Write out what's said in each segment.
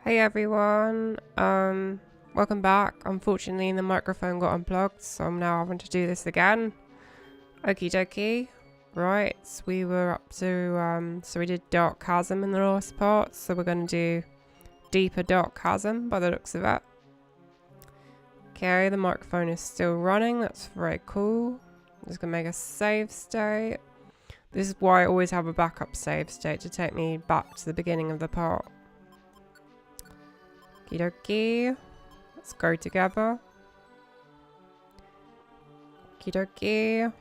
Hey everyone, welcome back. Unfortunately the microphone got unplugged, so I'm now having to do this again. Okie dokie. Right, so we were up to, so we did Dark Chasm in the last part, so we're going to do Deeper Dark Chasm by the looks of it. Okay, the microphone is still running, that's very cool. I'm just going to make a save state. This is why I always have a backup save state to take me back to the beginning of the part. Okie dokie. Let's go together. Okie dokie.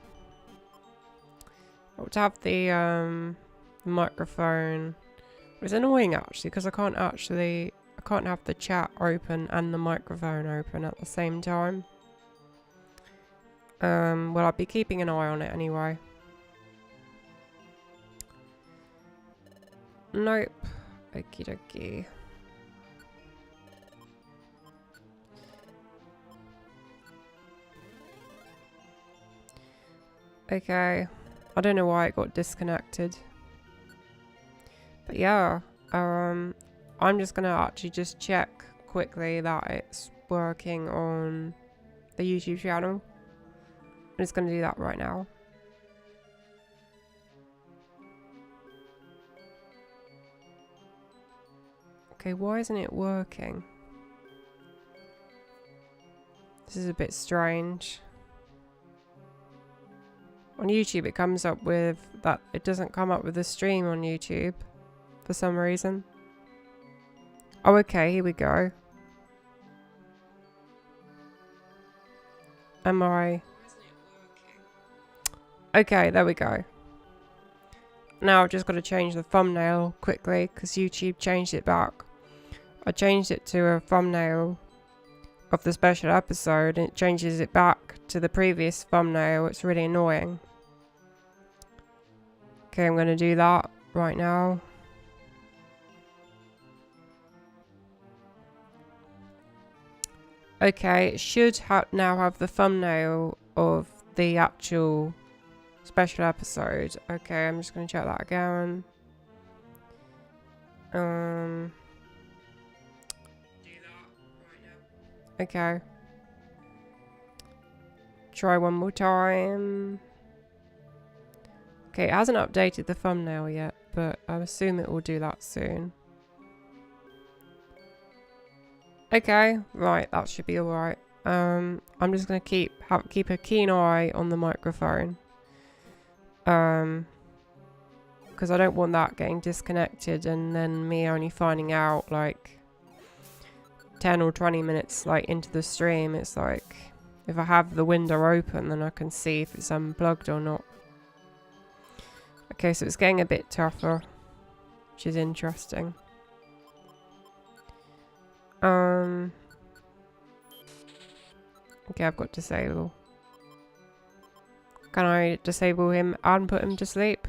I'll have the microphone. It's annoying actually because I can't have the chat open and the microphone open at the same time. Well, I'll be keeping an eye on it anyway. Nope. Okie dokie. Okay, I don't know why it got disconnected. But yeah, I'm just gonna actually just check quickly that it's working on the YouTube channel. I'm just gonna do that right now. Okay, why isn't it working? This is a bit strange. On YouTube it comes up with that it doesn't come up with the stream on YouTube for some reason. Oh, okay, here we go. Am I? Okay, there we go. Now I've just got to change the thumbnail quickly because YouTube changed it back. I changed it to a thumbnail of the special episode and it changes it back to the previous thumbnail. It's really annoying. Okay, I'm going to do that right now. Okay, it should now have the thumbnail of the actual special episode. Okay, I'm just going to check that again. Okay. Try one more time. Okay, it hasn't updated the thumbnail yet, but I assume it will do that soon. Okay, right, that should be alright. I'm just gonna keep a keen eye on the microphone. Because I don't want that getting disconnected and then me only finding out like 10 or 20 minutes like into the stream. It's like if I have the window open then I can see if it's unplugged or not. Okay, so it's getting a bit tougher, which is interesting. Okay, I've got disable. Can I disable him and put him to sleep?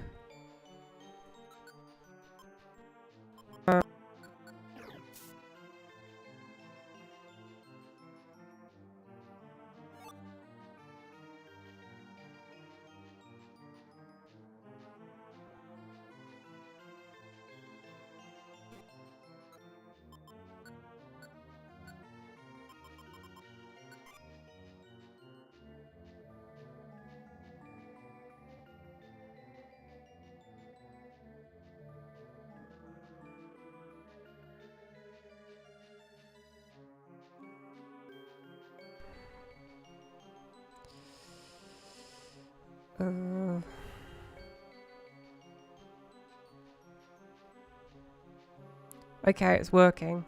Okay, it's working.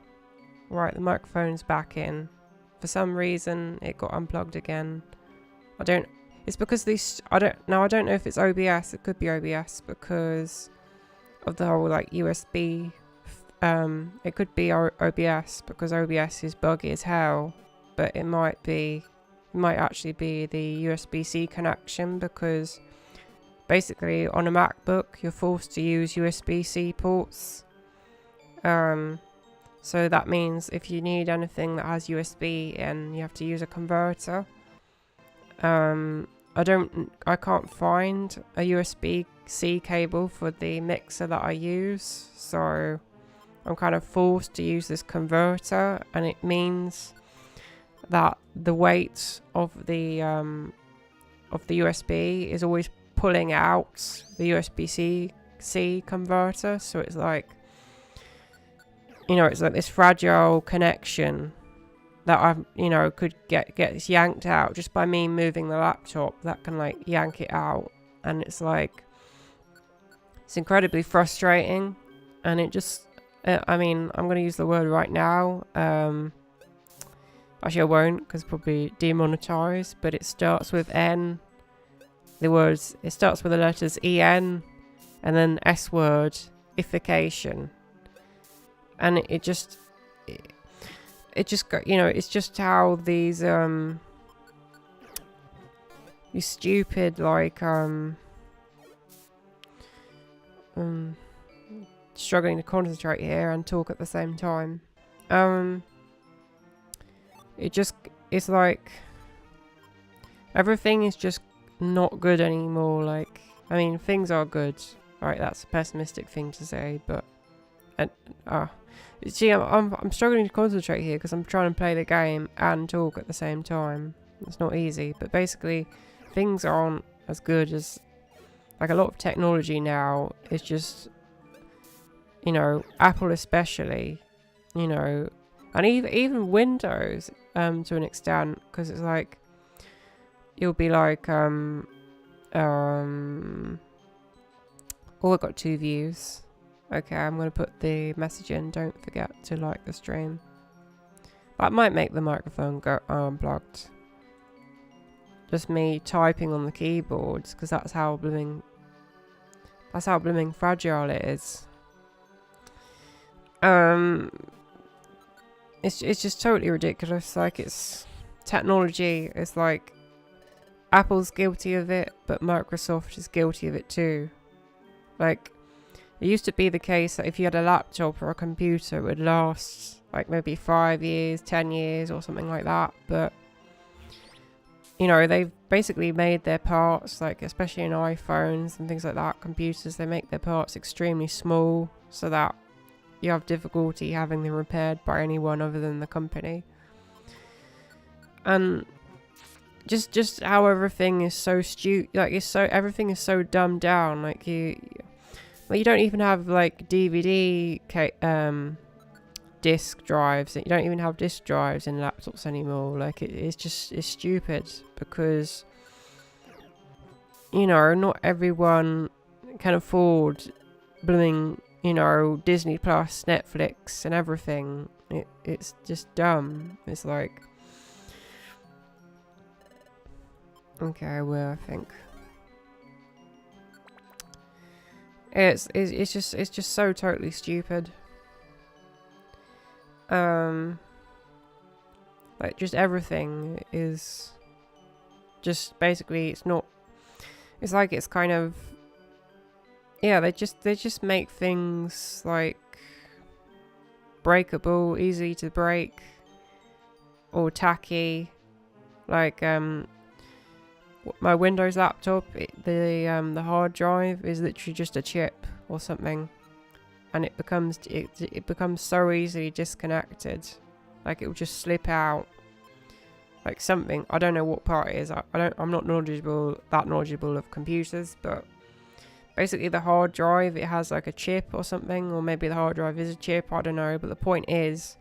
Right, the microphone's back in. For some reason, it got unplugged again. It's because these, I don't know if it's OBS. It could be OBS because of the whole like USB. It could be OBS because OBS is buggy as hell. But it might actually be the USB-C connection because basically on a MacBook you're forced to use USB-C ports. So that means if you need anything that has USB in, you have to use a converter. I can't find a USB-C cable for the mixer that I use, so I'm kind of forced to use this converter, and it means that the weight of the USB is always pulling out the USB-C converter. So it's like, you know, it's like this fragile connection that I've, you know, could get yanked out just by me moving the laptop. That can like yank it out, and it's like, it's incredibly frustrating. And it just, I mean, I'm gonna use the word right now. Actually, I won't, because probably demonetized. But it starts with N. It starts with the letters EN, and then S word, ification. And it just got, you know, it's just how these stupid, like, struggling to concentrate here and talk at the same time. It's like everything is just not good anymore. Like, I mean, things are good, right? That's a pessimistic thing to say, but see, I'm struggling to concentrate here because I'm trying to play the game and talk at the same time. It's not easy, but basically things aren't as good as, like, a lot of technology now is just, you know, Apple especially, you know, and even Windows to an extent, because it's like you'll be like oh, I got 2 views. Okay, I'm going to put the message in. Don't forget to like the stream. That might make the microphone go unplugged. Just me typing on the keyboards, because that's how blooming fragile it is. It's just totally ridiculous. Like, it's technology. It's like Apple's guilty of it, but Microsoft is guilty of it too. Like, it used to be the case that if you had a laptop or a computer, it would last like maybe 5 years, 10 years or something like that. But, you know, they've basically made their parts, like especially in iPhones and things like that, computers, they make their parts extremely small so that you have difficulty having them repaired by anyone other than the company. And just how everything is so everything is so dumbed down. Like, you don't even have like DVD disk drives. You don't even have disk drives in laptops anymore. Like, it's stupid, because, you know, not everyone can afford blooming, you know, Disney Plus, Netflix and everything. It's just dumb. It's like, okay, well, I think it's just so totally stupid. Like, just everything is just basically, it's like it's kind of, yeah, they just make things like breakable, easy to break, or tacky. Like, my Windows laptop, the hard drive is literally just a chip or something, and it becomes so easily disconnected. Like, it will just slip out. Like, something, I don't know what part it is. I'm not that knowledgeable of computers, but basically the hard drive, it has like a chip or something, or maybe the hard drive is a chip, I don't know. But the point is,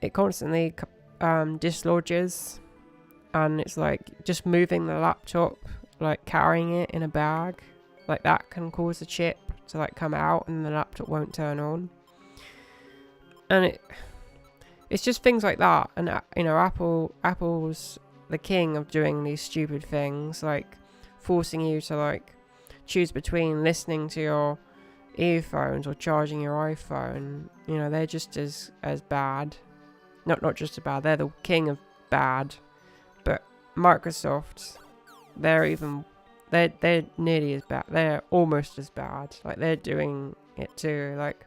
it constantly dislodges, and it's like just moving the laptop, like carrying it in a bag, like that can cause the chip to like come out, and the laptop won't turn on. And it's just things like that. And you know, Apple's the king of doing these stupid things, like forcing you to like choose between listening to your earphones or charging your iPhone. You know, they're just as bad. Not just as bad, they're the king of bad. But Microsoft, they're nearly as bad. They're almost as bad. Like, they're doing it too. Like,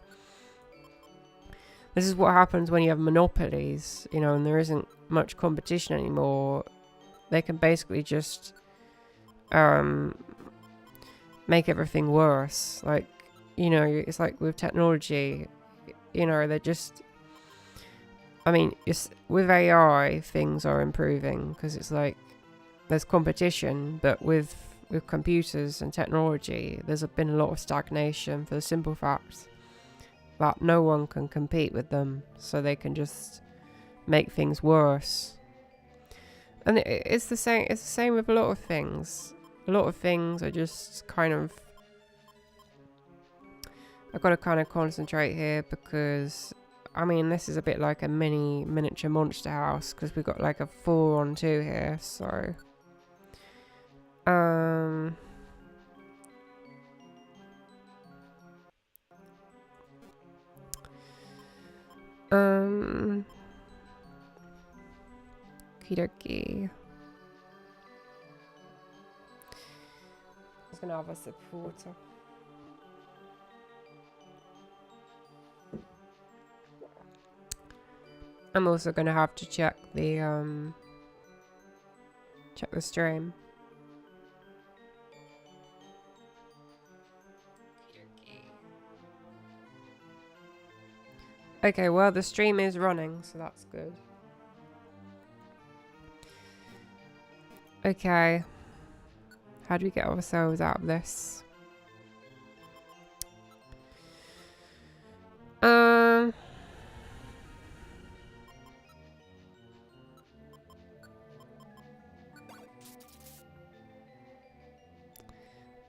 this is what happens when you have monopolies, you know, and there isn't much competition anymore. They can basically just make everything worse. Like, you know, it's like with technology, you know, they're just, I mean, it's, with AI, things are improving because it's like there's competition, but with computers and technology, there's been a lot of stagnation for the simple fact that no one can compete with them, so they can just make things worse. And it's the same. It's the same with a lot of things. A lot of things are just kind of. I've got to kind of concentrate here because, I mean, this is a bit like a miniature monster house because we've got like a 4-on-2 here. So, okie dokie. I'm gonna have a sip of water. I'm also gonna have to check the stream. Okay, well the stream is running, so that's good. Okay. How do we get ourselves out of this?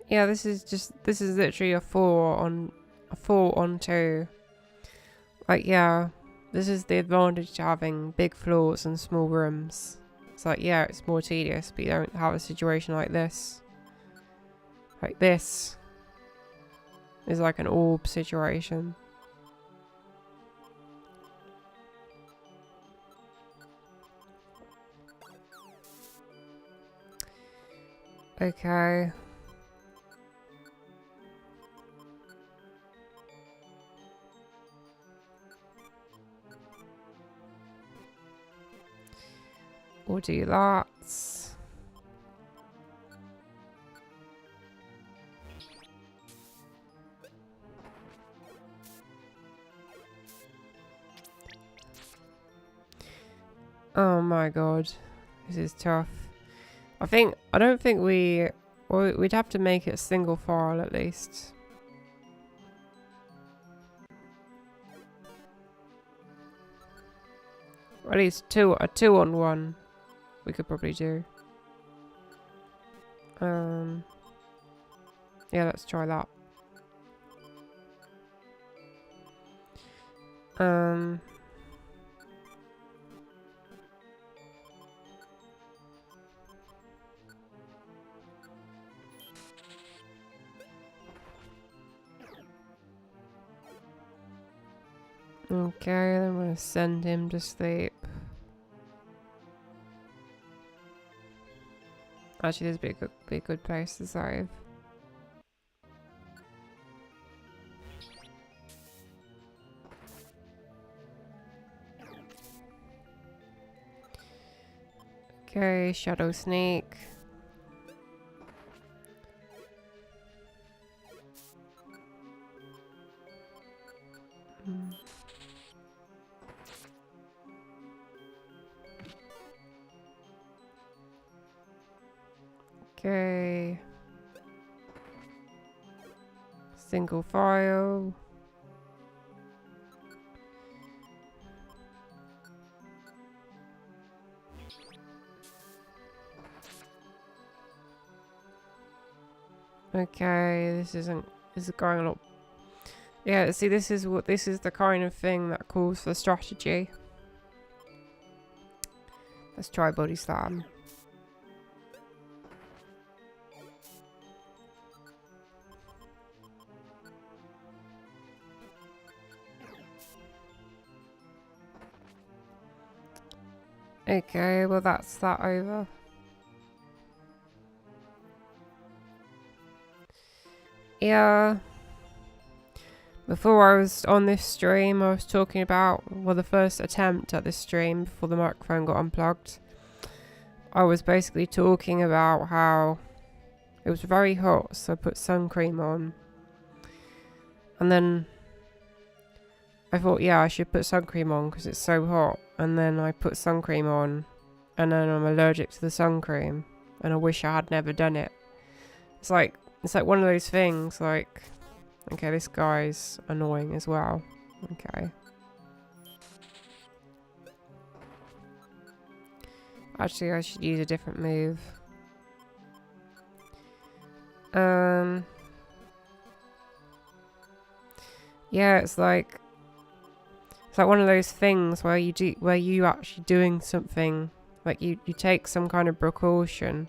Yeah, this is literally a 4-on-2. Like, yeah, this is the advantage to having big floors and small rooms. It's like, yeah, it's more tedious, but you don't have a situation like this. Like this is like an orb situation. Okay. We'll do that. Oh my god. This is tough. I don't think we'd have to make it a single file at least. Or at least a 2-on-1 we could probably do. Yeah, let's try that. Okay, then I'm gonna send him to sleep. Actually, this would be a good place to save. Okay, shadow sneak. Okay. Single file. Okay, this is going a lot. Yeah, see, this is the kind of thing that calls for strategy. Let's try body slam. Okay, well that's that over. Yeah. Before I was on this stream, I was talking about, well, the first attempt at this stream before the microphone got unplugged. I was basically talking about how it was very hot, so I put sun cream on. And then I thought, yeah, I should put sun cream on because it's so hot. And then I put sun cream on, and then I'm allergic to the sun cream, and I wish I had never done it. It's like one of those things, like, okay, this guy's annoying as well. Okay. Actually, I should use a different move. Yeah, it's like one of those things where you actually doing something, like you take some kind of precaution,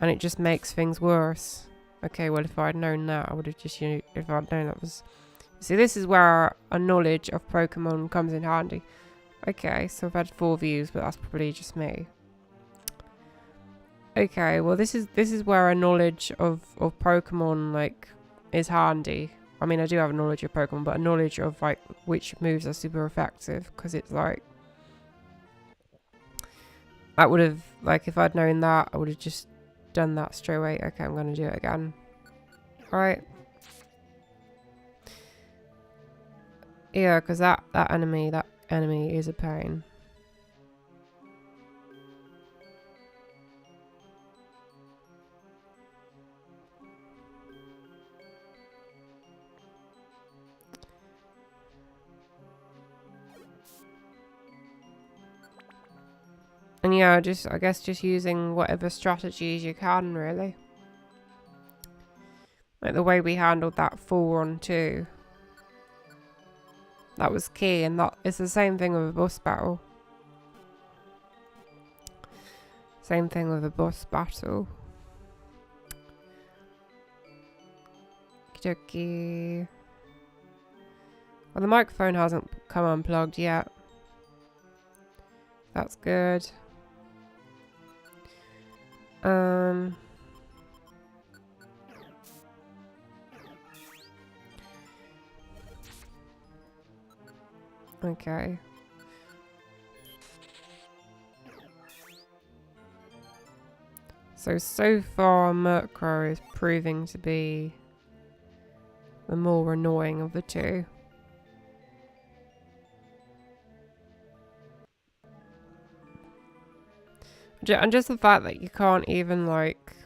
and it just makes things worse. Okay, well, if I'd known that, I would have just, if I'd known that was... See, this is where a knowledge of Pokemon comes in handy. Okay, so I've had 4 views, but that's probably just me. Okay, well, this is where a knowledge of Pokemon, like, is handy. I mean, I do have a knowledge of Pokemon, but a knowledge of, like, which moves are super effective. Because it's, like... I would have... Like, if I'd known that, I would have just done that straight away. Okay, I'm going to do it again. Alright. Yeah, because that enemy is a pain. And yeah, I guess just using whatever strategies you can, really. Like the way we handled that 4-on-2. That was key, and that it's the same thing with a boss battle. Same thing with a boss battle. Okie. Well, the microphone hasn't come unplugged yet. That's good. Okay. So far Murkrow is proving to be the more annoying of the two. And just the fact that you can't even, like...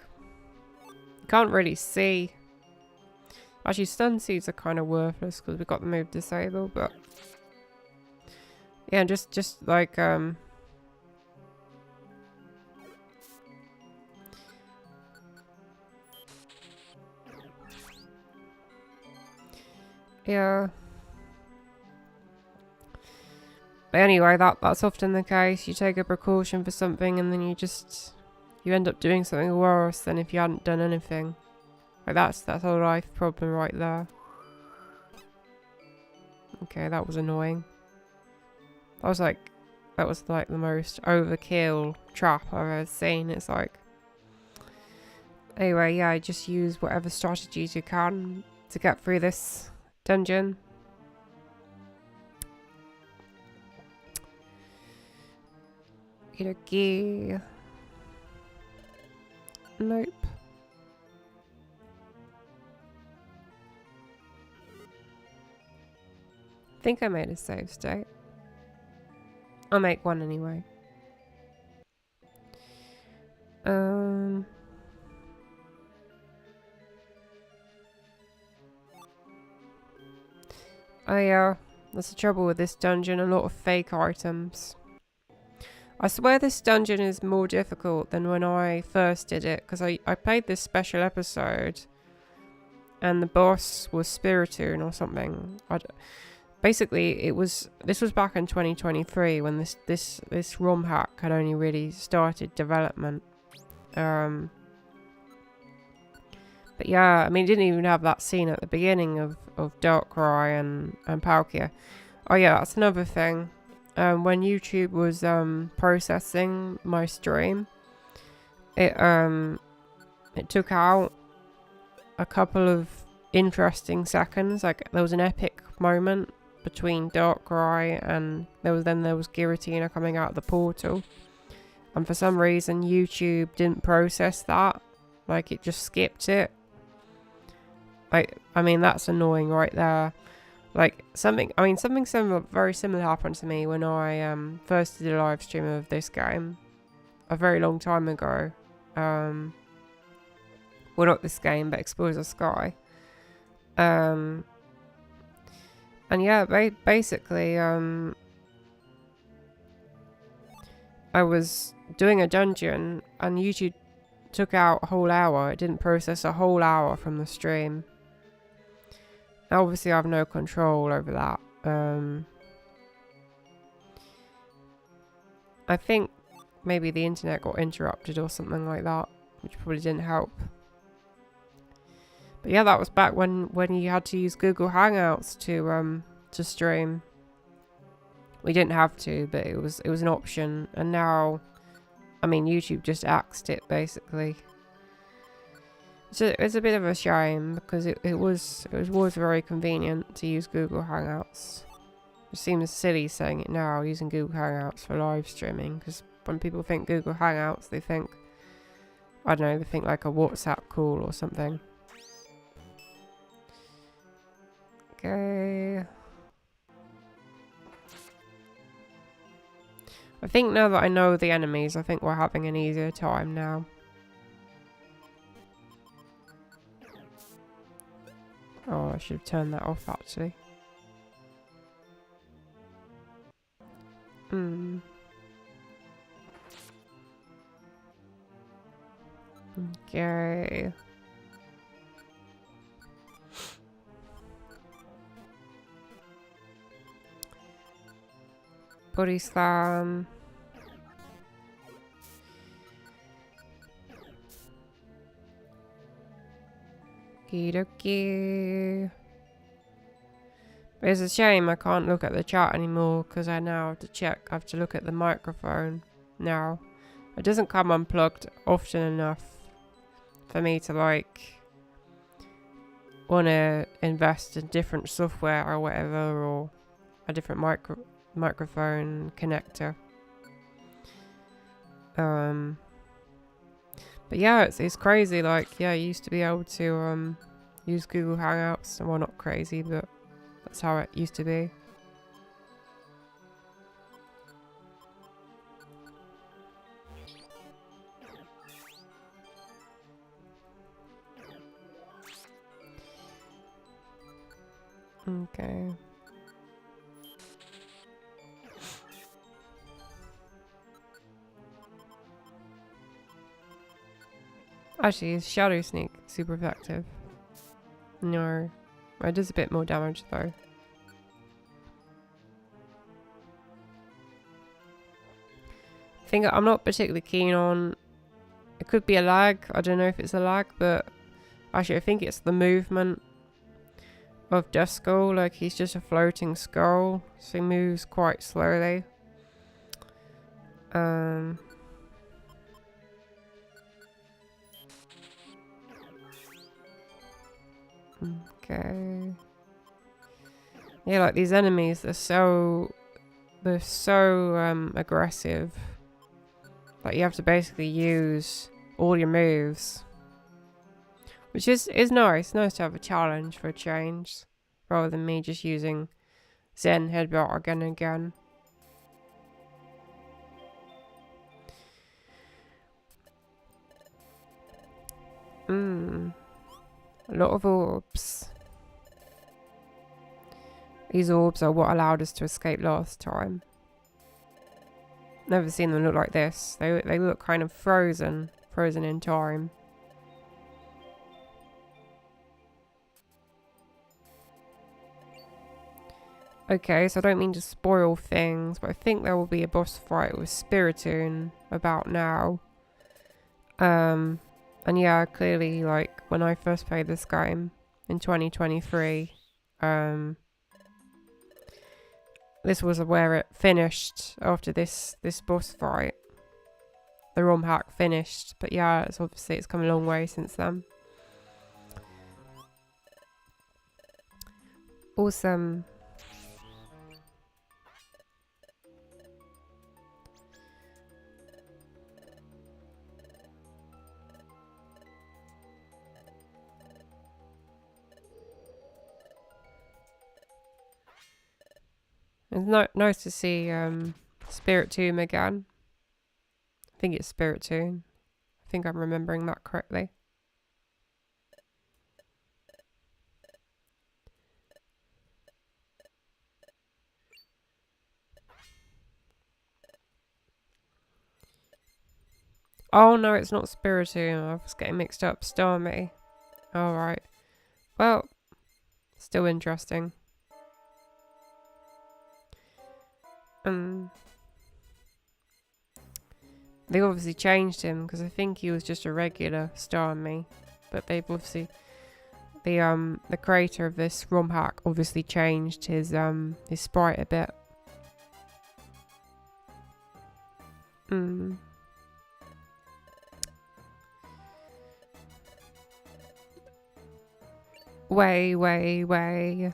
You can't really see. Actually, stun seeds are kind of worthless because we've got the move disable, but... Yeah, just like, yeah. But anyway, that's often the case. You take a precaution for something and then you end up doing something worse than if you hadn't done anything. Like that's a life problem right there. Okay, that was annoying. That was like the most overkill trap I've ever seen. It's like... Anyway, yeah, just use whatever strategies you can to get through this dungeon. Okie. Nope. I think I made a save state. I'll make one anyway. Oh yeah, that's the trouble with this dungeon, a lot of fake items. I swear this dungeon is more difficult than when I first did it, because I played this special episode and the boss was Spiritoon or something. Basically, this was back in 2023 when this ROM hack had only really started development. But yeah, I mean, it didn't even have that scene at the beginning of Darkrai and Palkia. Oh yeah, that's another thing. When YouTube was processing my stream, it took out a couple of interesting seconds. Like there was an epic moment between Darkrai and there was Giratina coming out of the portal, and for some reason YouTube didn't process that. Like it just skipped it. I mean, that's annoying right there. Like something, I mean, something similar, very similar happened to me when I first did a live stream of this game a very long time ago. Well, not this game, but Explorers of Sky. And yeah, basically, I was doing a dungeon and YouTube took out a whole hour. It didn't process a whole hour from the stream. Now, obviously, I have no control over that. I think maybe the internet got interrupted or something like that, which probably didn't help. But yeah, that was back when you had to use Google Hangouts to stream. We didn't have to, but it was an option. And now, I mean, YouTube just axed it basically. So it's a bit of a shame because it was very convenient to use Google Hangouts. It seems silly saying it now, using Google Hangouts for live streaming, because when people think Google Hangouts, they think, I don't know, they think like a WhatsApp call or something. Okay. I think now that I know the enemies, I think we're having an easier time now. Oh, I should have turned that off actually. Okay. Body slam. Okie dokie. It's a shame I can't look at the chat anymore because I now have to check. I have to look at the microphone now. It doesn't come unplugged often enough for me to like want to invest in different software or whatever, or a different microphone connector. But yeah, it's crazy. Like, yeah, I used to be able to use Google Hangouts. Well, not crazy, but that's how it used to be. Okay. Actually, is Shadow Sneak super effective? No. It does a bit more damage though. I think I'm not particularly keen on... It could be a lag. I don't know if it's a lag, but actually I think it's the movement of Duskull. Like, he's just a floating skull, so he moves quite slowly. Okay. Yeah, like these enemies, they're so aggressive. Like, you have to basically use all your moves, which is nice. Nice to have a challenge for a change, rather than me just using Zen Headbutt again and again. A lot of orbs. These orbs are what allowed us to escape last time. Never seen them look like this. They look kind of frozen in time. Okay, so I don't mean to spoil things, but I think there will be a boss fight with Spiritoon about now. And yeah, clearly, like, when I first played this game in 2023, this was where it finished after this boss fight. The ROM hack finished, but yeah, it's come a long way since then. Awesome. It's nice to see Spirit Tomb again. I think it's Spirit Tomb. I think I'm remembering that correctly. Oh no, it's not Spiritomb. I was getting mixed up. Starmie. Alright. Well, still interesting. They obviously changed him because I think he was just a regular Starmie. But they've obviously the creator of this ROM hack obviously changed his sprite a bit. Way. Way.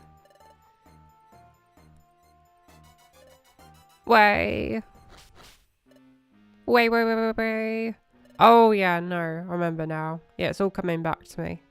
Oh yeah, no, I remember now. Yeah, it's all coming back to me.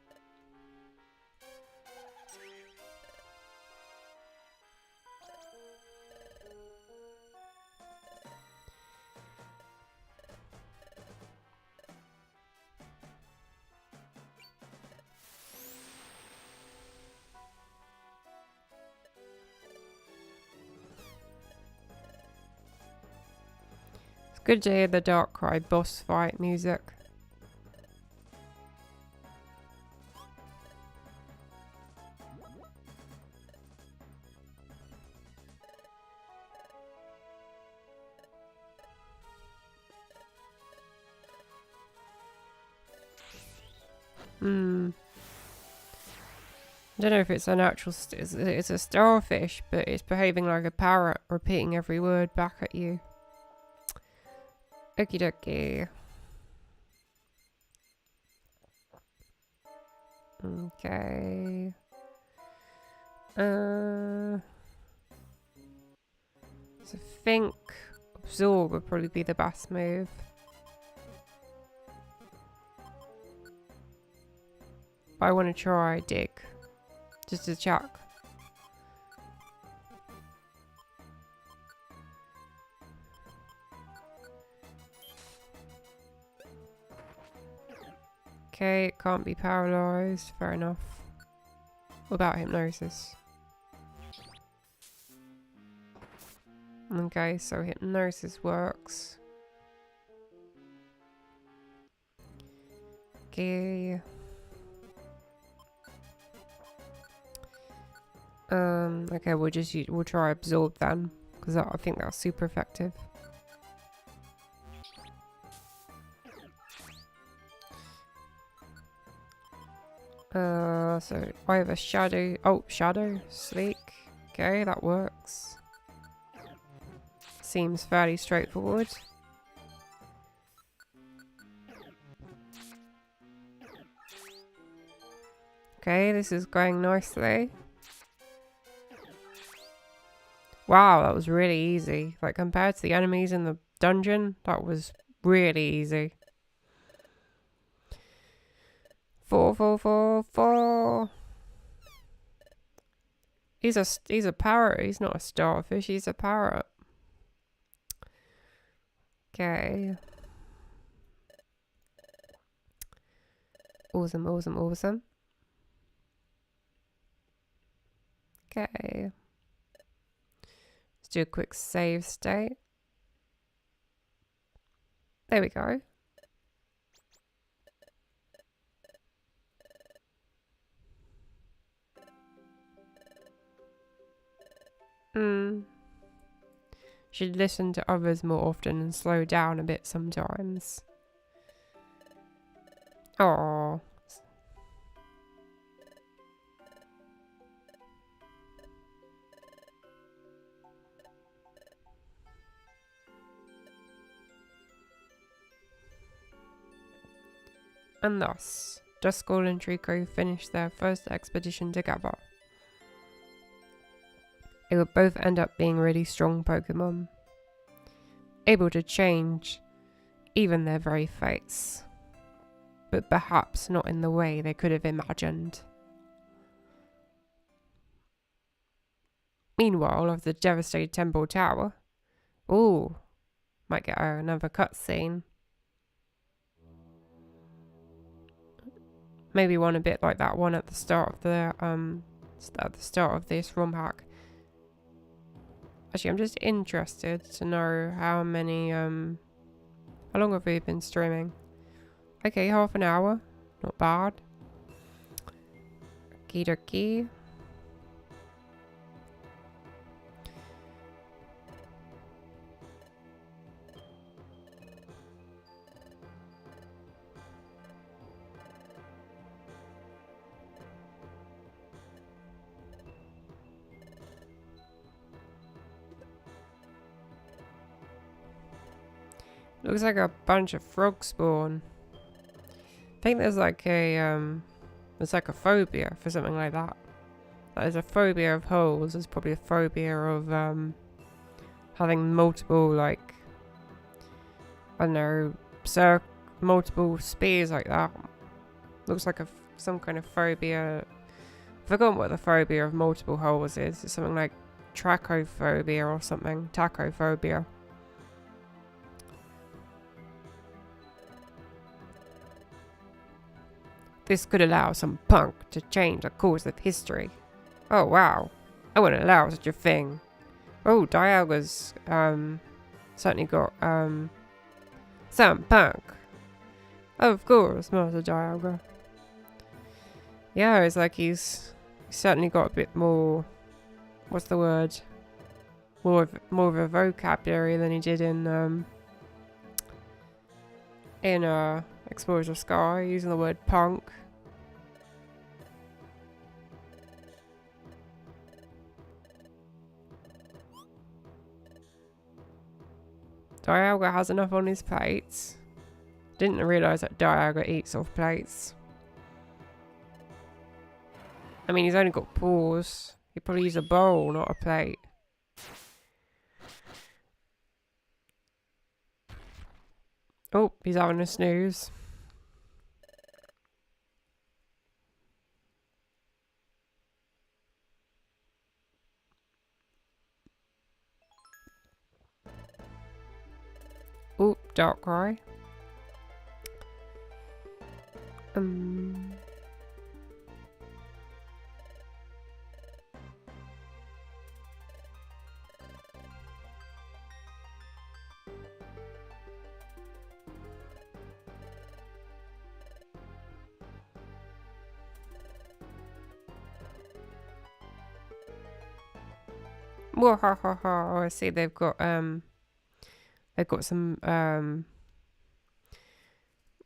Good to hear the Darkrai boss fight music. I don't know if it's an actual... it's a starfish, but it's behaving like a parrot, repeating every word back at you. Okie dokie. Okay. So I think Absorb would probably be the best move. But I want to try Dig. Just to check. Okay, it can't be paralyzed. Fair enough. What about hypnosis? Okay, so hypnosis works. Okay. Okay, we'll try Absorb then, because I think that's super effective. So I have a Shadow. Oh, Shadow, Sleek. Okay, that works. Seems fairly straightforward. Okay, this is going nicely. Wow, that was really easy. Like, compared to the enemies in the dungeon, that was really easy. 4. He's a parrot. He's not a starfish. He's a parrot. Okay. Awesome. Okay. Let's do a quick save state. There we go. Should listen to others more often and slow down a bit sometimes. Oh. And thus, Duskull and Trico finished their first expedition together. They would both end up being really strong Pokemon, able to change even their very fates, but perhaps not in the way they could have imagined. Meanwhile, of the devastated temple tower. Ooh, might get another cutscene. Maybe one a bit like that one at the start of this ROM hack. Actually, I'm just interested to know how many how long have we been streaming? Okay, half an hour. Not bad. Okie dokie. Looks like a bunch of frogs spawn. I think there's like a phobia for something like that. There's a phobia of holes. There's probably a phobia of having multiple, like, I don't know, multiple spears like that. Looks like some kind of phobia. I've forgotten what the phobia of multiple holes is. It's something like trachophobia or something. Tachophobia. This could allow some punk to change the course of history. Oh wow, I wouldn't allow such a thing. Oh, Dialga's certainly got some punk. Of course, Master Dialga. Yeah, it's like he's certainly got a bit more, what's the word? More of a vocabulary than he did in Explorers of Sky, using the word punk. Dialga has enough on his plates. Didn't realise that Dialga eats off plates. I mean, he's only got paws. He'd probably use a bowl, not a plate. Oh, he's having a snooze. Oh, Darkrai. Whoa, ha ha ha. Oh, I see they've got some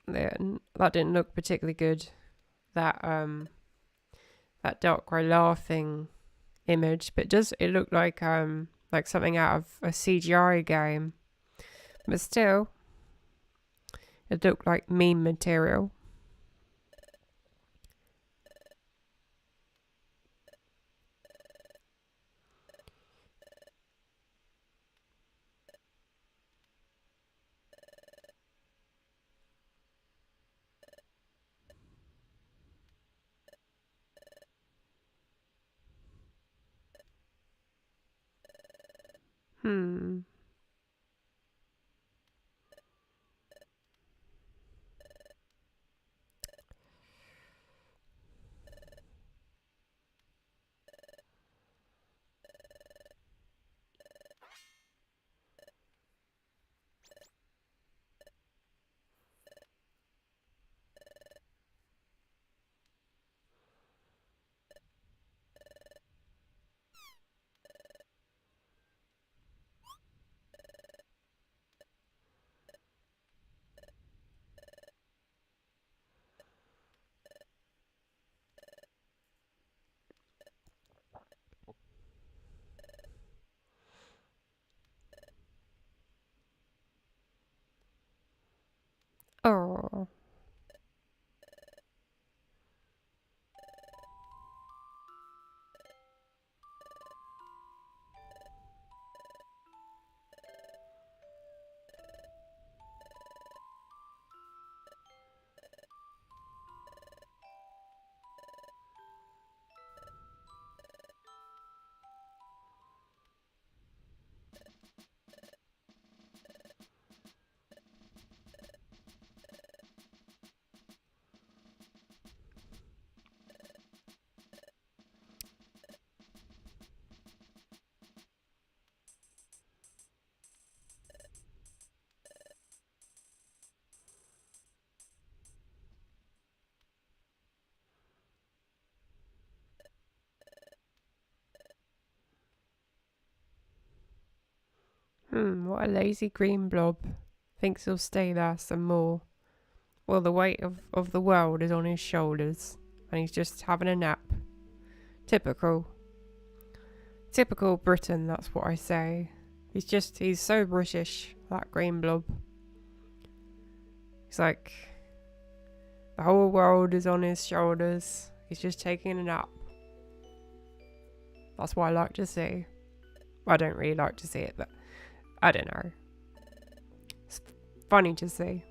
that didn't look particularly good. That Darkrai laughing image, but it look like something out of a CGI game. But still, it looked like meme material. Oh. What a lazy green blob. Thinks he'll stay there some more. Well, the weight of the world is on his shoulders, and he's just having a nap. Typical. Typical Britain, that's what I say. He's so British, that green blob. He's like, the whole world is on his shoulders. He's just taking a nap. That's what I like to see. Well, I don't really like to see it, but I don't know. It's funny to see.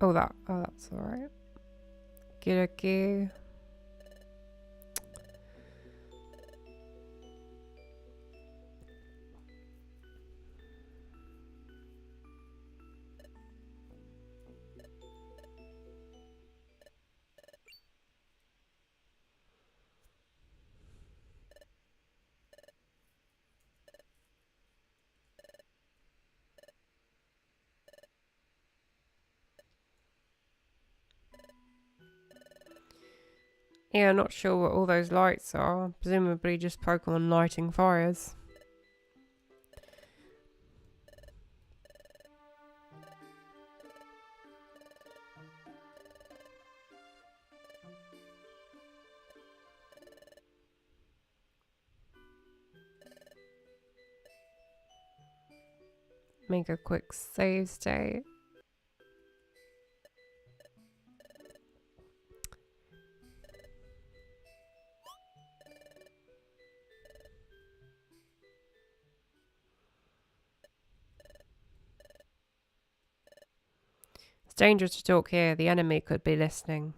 Oh, that's alright. Okay. Yeah, not sure what all those lights are. Presumably just Pokemon lighting fires. Make a quick save state. It's dangerous to talk here. The enemy could be listening.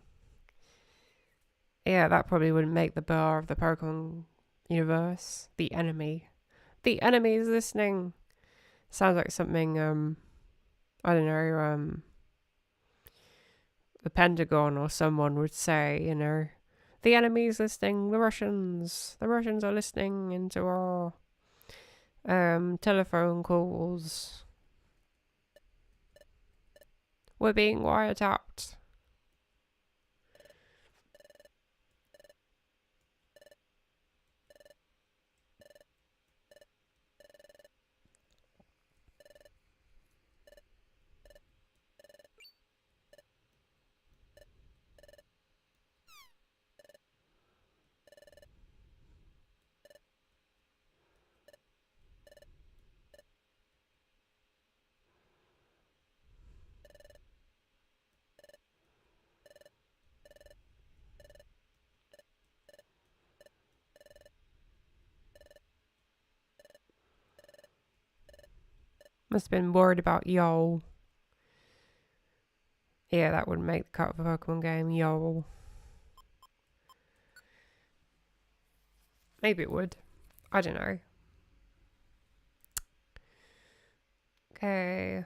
Yeah, that probably wouldn't make the bar of the Pokemon universe. The enemy. The enemy is listening. Sounds like something, I don't know, the Pentagon or someone would say, you know. The enemy is listening. The Russians are listening into our, telephone calls. We're being wiretapped. Must have been worried about Yoel. Yeah, that would make the cut of a Pokemon game, Yoel. Maybe it would. I don't know. Okay.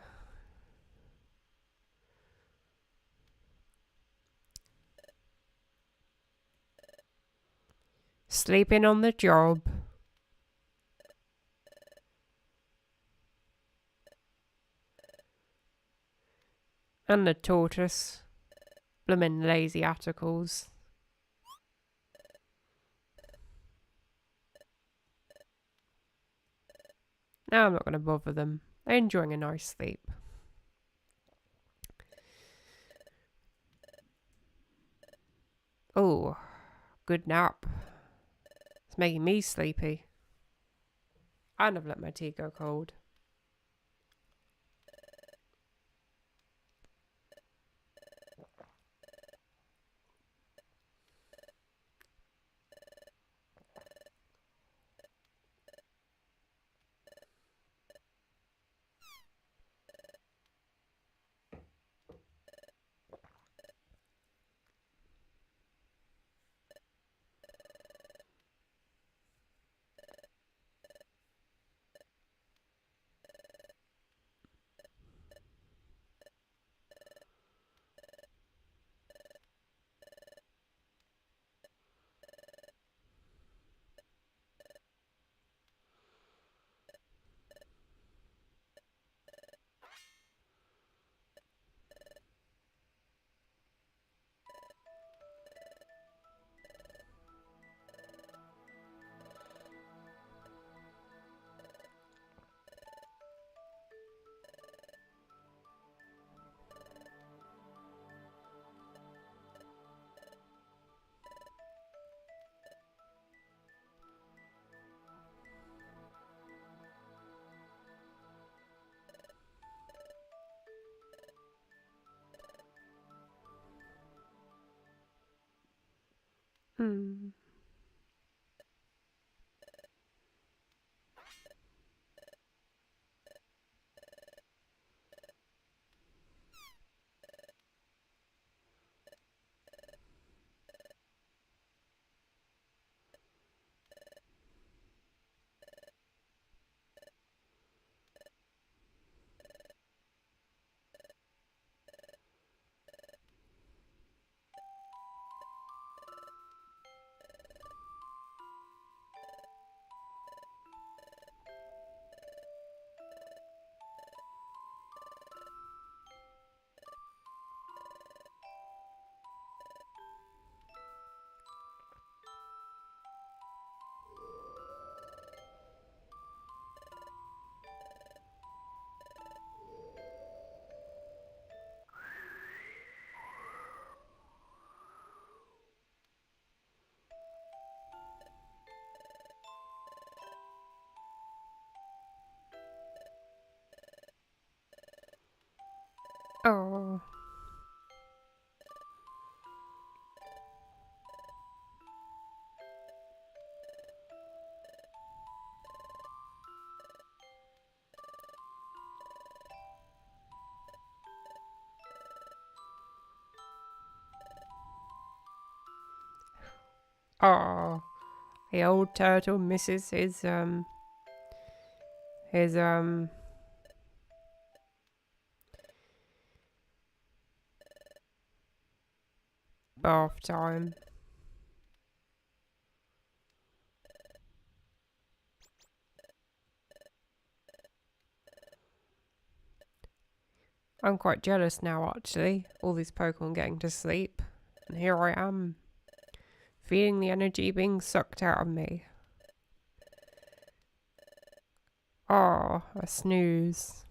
Sleeping on the job. And the tortoise. Bloomin' lazy articles. Now I'm not going to bother them. They're enjoying a nice sleep. Oh, good nap. It's making me sleepy. And I've let my tea go cold. Hmm. Oh. Oh. The old turtle misses his bath time. I'm quite jealous now, actually. All these Pokemon getting to sleep. And here I am, feeling the energy being sucked out of me. Oh, a snooze.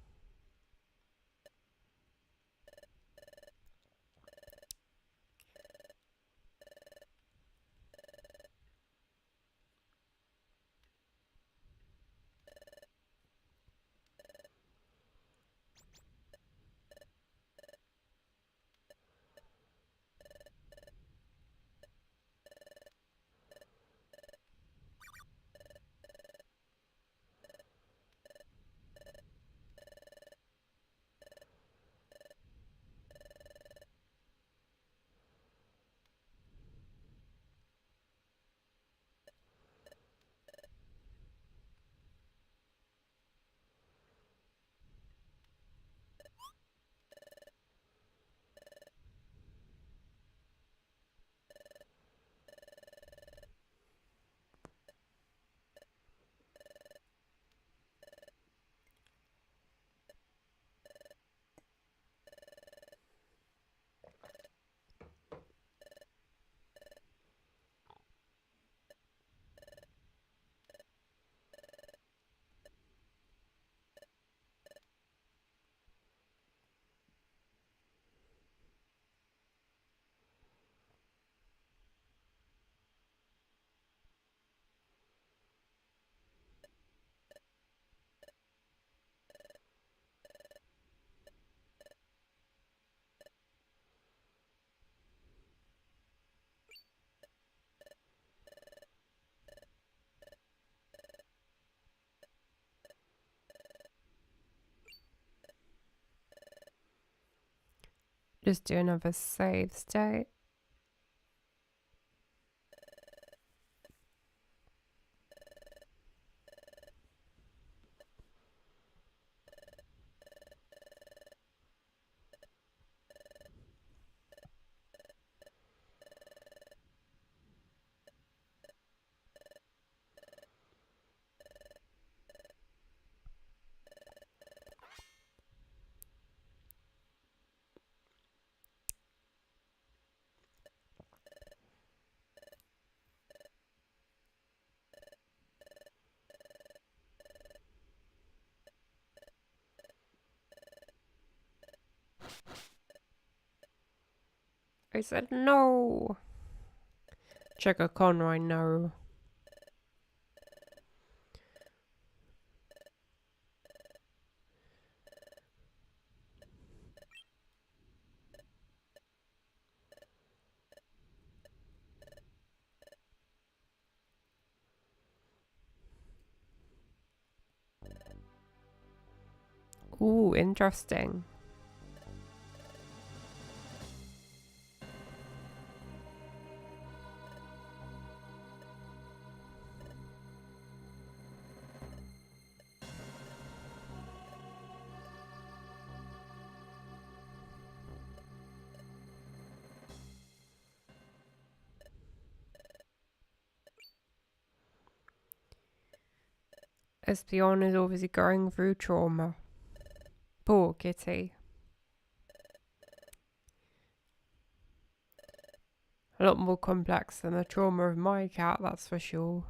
Just do another save state. I said no. Check a Conroy, no. Ooh, interesting. Espion is obviously going through trauma. Poor kitty. A lot more complex than the trauma of my cat, that's for sure.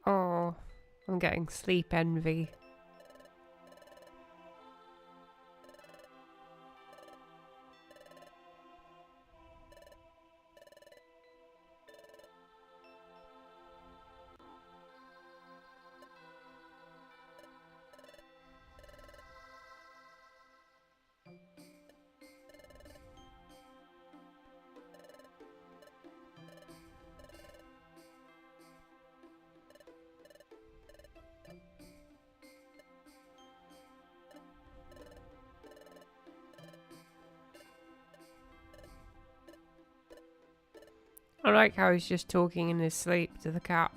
Oh, I'm getting sleep envy. I like how he's just talking in his sleep to the cat.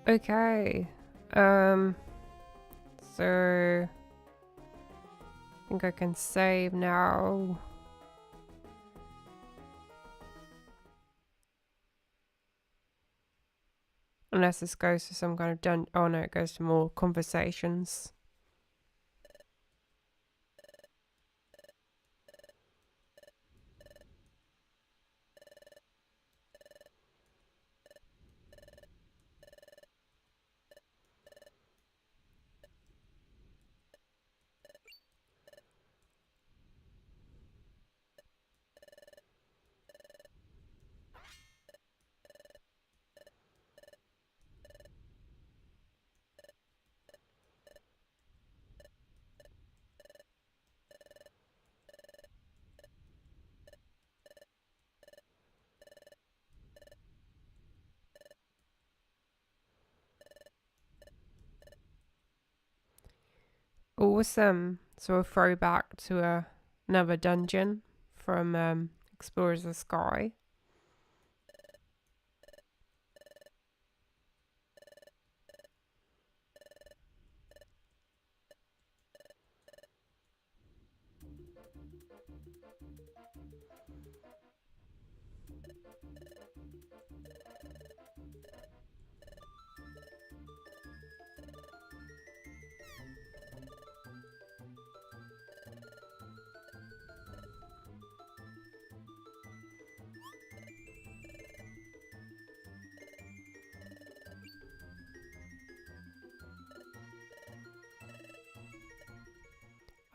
Okay. So I think I can save now. Unless this goes to some kind of oh no, it goes to more conversations. Awesome. So a throwback to another dungeon from Explorers of the Sky.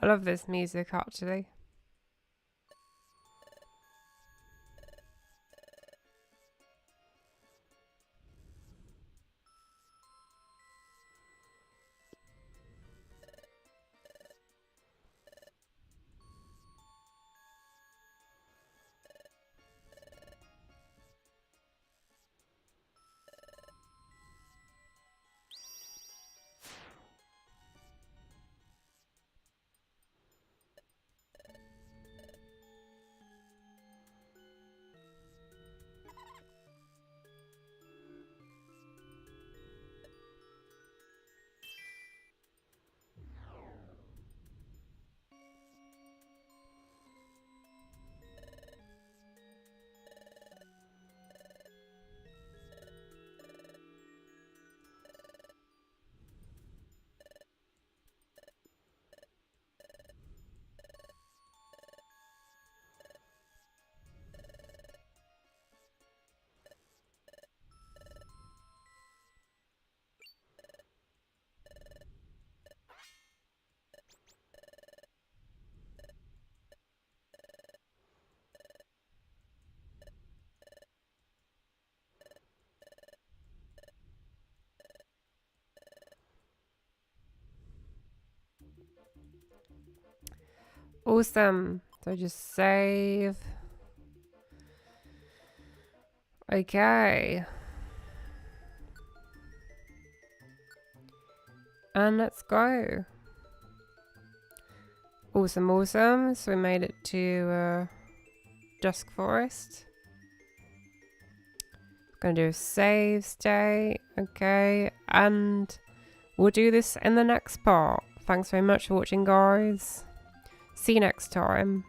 I love this music actually. Awesome. So just save. Okay. And let's go. Awesome, awesome. So we made it to Dusk Forest. Gonna do a save state. Okay. And we'll do this in the next part. Thanks very much for watching, guys. See you next time.